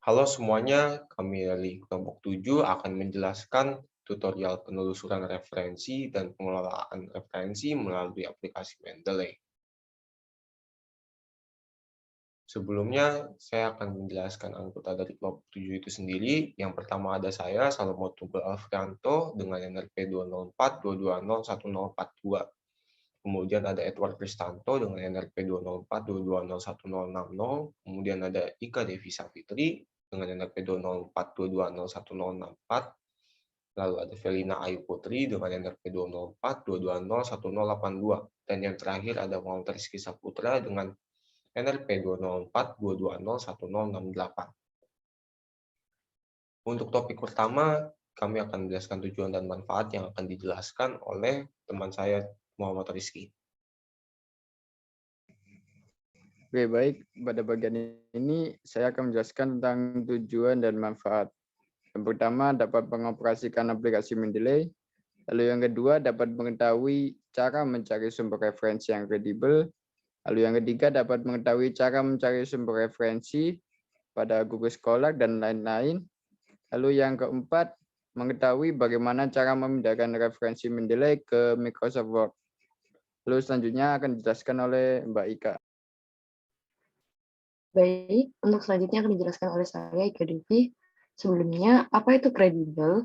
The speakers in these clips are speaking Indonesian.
Halo semuanya, kami dari kelompok 7 akan menjelaskan tutorial penelusuran referensi dan pengelolaan referensi melalui aplikasi Mendeley. Sebelumnya, saya akan menjelaskan anggota dari kelompok 7 itu sendiri. Yang pertama ada saya, Salomo Tunggal Alfrianto, dengan NRP 204-220-1042. Kemudian ada Edward Kristanto dengan NRP 204-220-1060. Kemudian ada Ika Devi Savitri dengan NRP 204-220-1064. Lalu ada Felina Ayu Putri dengan NRP 204-220-1082. Dan yang terakhir ada Muhammad Rizky Saputra dengan NRP 204-220-1068. Untuk topik pertama, kami akan menjelaskan tujuan dan manfaat yang akan dijelaskan oleh teman saya, Muhammad Rizky. Oke, baik. Pada bagian ini, saya akan menjelaskan tentang tujuan dan manfaat. Yang pertama, dapat mengoperasikan aplikasi Mendeley. Lalu yang kedua, dapat mengetahui cara mencari sumber referensi yang kredibel. Lalu yang ketiga, dapat mengetahui cara mencari sumber referensi pada Google Scholar dan lain-lain. Lalu yang keempat, mengetahui bagaimana cara memindahkan referensi Mendeley ke Microsoft Word. Lalu selanjutnya akan dijelaskan oleh Mbak Ika. Baik, untuk selanjutnya akan dijelaskan oleh saya, Ika Devi. Sebelumnya, apa itu kredibel?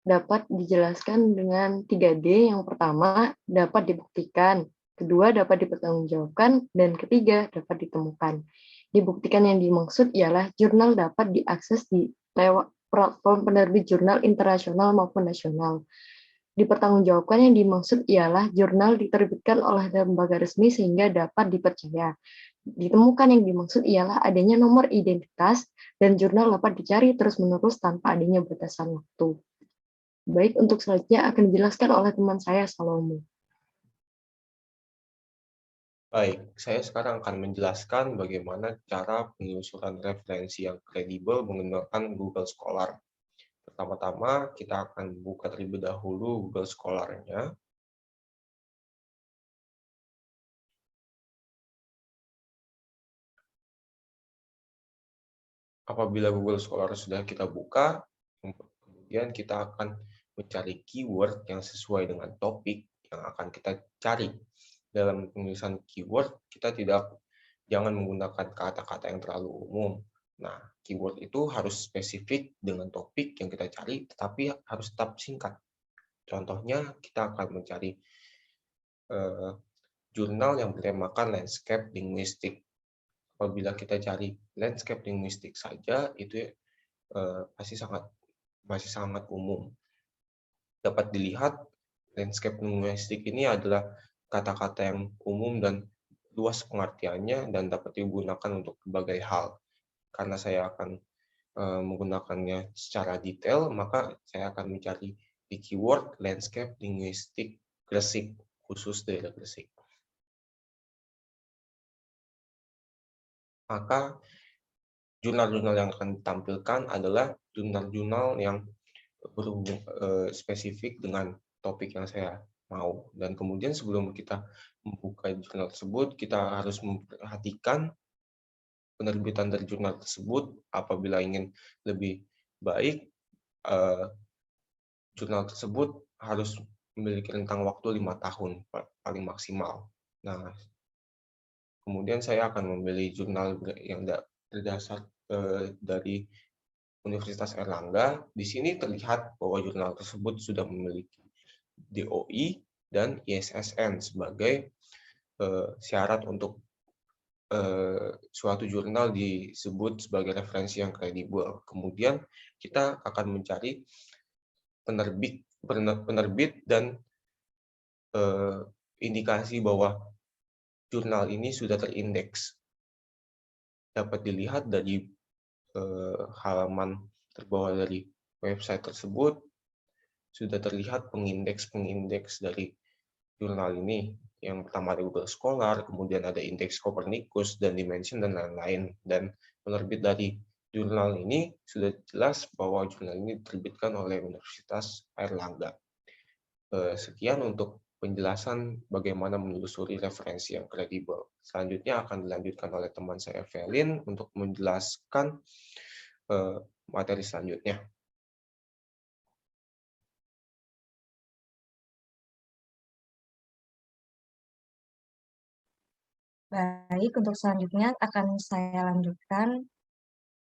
Dapat dijelaskan dengan 3D. Yang pertama, dapat dibuktikan. Kedua, dapat dipertanggungjawabkan. Dan ketiga, dapat ditemukan. Dibuktikan yang dimaksud ialah jurnal dapat diakses di lewat platform penerbit jurnal internasional maupun nasional. Dipertanggungjawabkan yang dimaksud ialah jurnal diterbitkan oleh lembaga resmi sehingga dapat dipercaya. Ditemukan yang dimaksud ialah adanya nomor identitas dan jurnal dapat dicari terus-menerus tanpa adanya batasan waktu. Baik, untuk selanjutnya akan dijelaskan oleh teman saya, Salomo. Baik, saya sekarang akan menjelaskan bagaimana cara penelusuran referensi yang kredibel menggunakan Google Scholar. Pertama-tama, kita akan buka terlebih dahulu Google Scholar-nya. Apabila Google Scholar sudah kita buka, kemudian kita akan mencari keyword yang sesuai dengan topik yang akan kita cari. Dalam penulisan keyword, kita jangan menggunakan kata-kata yang terlalu umum. Nah, keyword itu harus spesifik dengan topik yang kita cari, tetapi harus tetap singkat. Contohnya, kita akan mencari jurnal yang bertemakan landscape linguistik. Apabila kita cari landscape linguistik saja, itu masih sangat umum. Dapat dilihat, landscape linguistik ini adalah kata-kata yang umum dan luas pengertiannya dan dapat digunakan untuk berbagai hal. Karena saya akan menggunakannya secara detail, maka saya akan mencari di keyword landscape linguistik Gresik, khusus daerah Gresik. Maka jurnal-jurnal yang akan ditampilkan adalah jurnal-jurnal yang berhubung spesifik dengan topik yang saya mau. Dan kemudian sebelum kita membuka jurnal tersebut, kita harus memperhatikan penerbitan dari jurnal tersebut. Apabila ingin lebih baik, jurnal tersebut harus memiliki rentang waktu 5 tahun paling maksimal. Nah, kemudian saya akan memilih jurnal yang berdasar dari Universitas Airlangga. Di sini terlihat bahwa jurnal tersebut sudah memiliki DOI dan ISSN sebagai syarat untuk suatu jurnal disebut sebagai referensi yang kredibel. Kemudian kita akan mencari penerbit dan indikasi bahwa jurnal ini sudah terindeks. Dapat dilihat dari halaman terbawah dari website tersebut, sudah terlihat pengindeks dari jurnal ini. Yang pertama ada Google Scholar, kemudian ada indeks Copernicus dan Dimension dan lain-lain. Dan penerbit dari jurnal ini sudah jelas bahwa jurnal ini diterbitkan oleh Universitas Airlangga. Sekian untuk penjelasan bagaimana menelusuri referensi yang kredibel. Selanjutnya akan dilanjutkan oleh teman saya, Velin, untuk menjelaskan materi selanjutnya. Baik, untuk selanjutnya akan saya lanjutkan.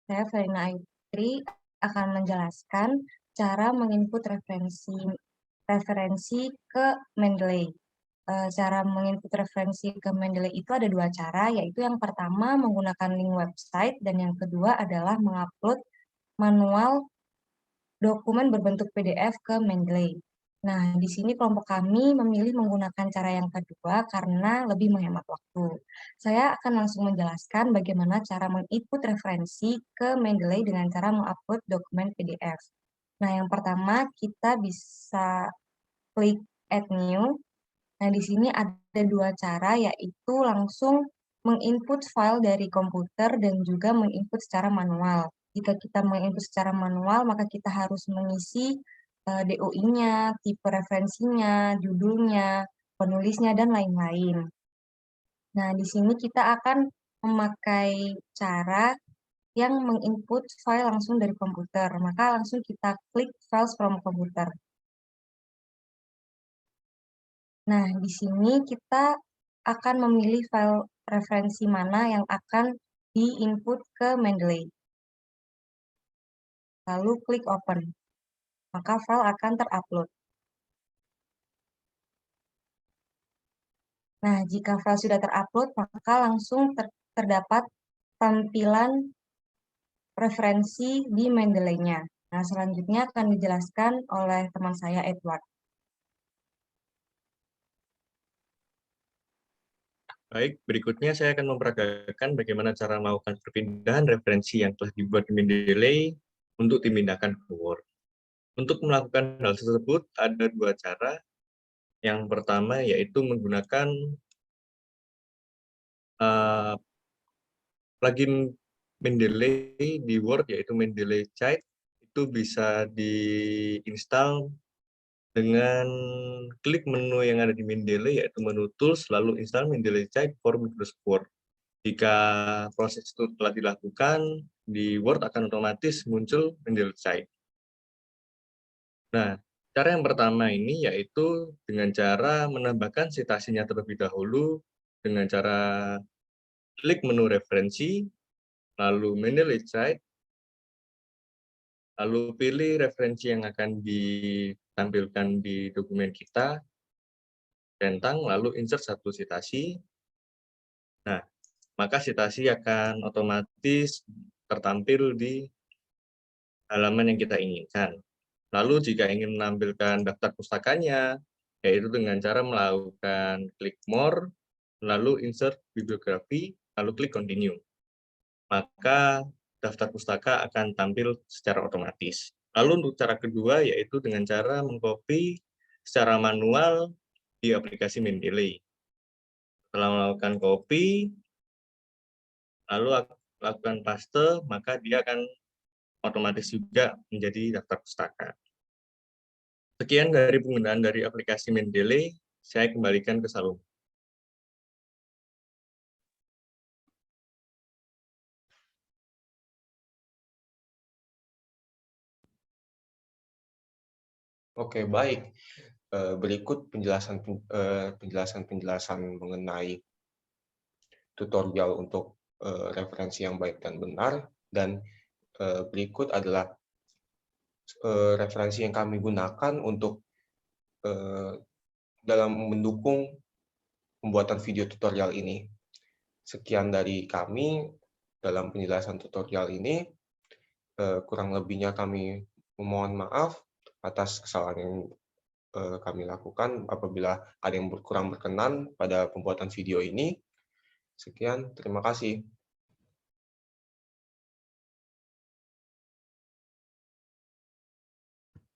Saya, Felina Aitri, akan menjelaskan cara menginput referensi ke Mendeley. Cara menginput referensi ke Mendeley itu ada dua cara, yaitu yang pertama menggunakan link website, dan yang kedua adalah mengupload manual dokumen berbentuk PDF ke Mendeley. Nah, di sini kelompok kami memilih menggunakan cara yang kedua karena lebih menghemat waktu. Saya akan langsung menjelaskan bagaimana cara menginput referensi ke Mendeley dengan cara mengupload dokumen PDF. Nah, yang pertama kita bisa klik Add New. Nah, di sini ada dua cara, yaitu langsung menginput file dari komputer dan juga menginput secara manual. Jika kita menginput secara manual, maka kita harus mengisi DOI-nya, tipe referensinya, judulnya, penulisnya, dan lain-lain. Nah, di sini kita akan memakai cara yang menginput file langsung dari komputer. Maka langsung kita klik Files from Computer. Nah, di sini kita akan memilih file referensi mana yang akan di-input ke Mendeley. Lalu klik Open. Maka file akan terupload. Nah, jika file sudah terupload, maka langsung terdapat tampilan referensi di Mendeley-nya. Nah, selanjutnya akan dijelaskan oleh teman saya, Edward. Baik, berikutnya saya akan memperagakan bagaimana cara melakukan perpindahan referensi yang telah dibuat di Mendeley untuk dipindahkan ke Word. Untuk melakukan hal tersebut ada dua cara. Yang pertama yaitu menggunakan plugin Mendeley di Word, yaitu Mendeley Child. Itu bisa diinstal dengan klik menu yang ada di Mendeley, yaitu menu Tools, lalu install Mendeley Child for Microsoft Word. Jika proses itu telah dilakukan, di Word akan otomatis muncul Mendeley Child. Nah, cara yang pertama ini yaitu dengan cara menambahkan citasinya terlebih dahulu dengan cara klik menu referensi, lalu Mendeley Child, lalu pilih referensi yang akan ditampilkan di dokumen kita, centang, lalu insert satu citasi. Nah, maka citasi akan otomatis tertampil di halaman yang kita inginkan. Lalu jika ingin menampilkan daftar pustakanya, yaitu dengan cara melakukan klik More, lalu insert bibliografi, lalu klik Continue. Maka daftar pustaka akan tampil secara otomatis. Lalu untuk cara kedua yaitu dengan cara mengcopy secara manual di aplikasi Mendeley. Setelah melakukan copy, lalu lakukan paste, maka dia akan otomatis juga menjadi daftar pustaka. Sekian dari penggunaan dari aplikasi Mendeley, saya kembalikan ke Salum. Oke, baik. Berikut penjelasan mengenai tutorial untuk referensi yang baik dan benar, dan berikut adalah referensi yang kami gunakan untuk dalam mendukung pembuatan video tutorial ini. Sekian dari kami dalam penjelasan tutorial ini. Kurang lebihnya kami memohon maaf atas kesalahan yang kami lakukan apabila ada yang kurang berkenan pada pembuatan video ini. Sekian, terima kasih.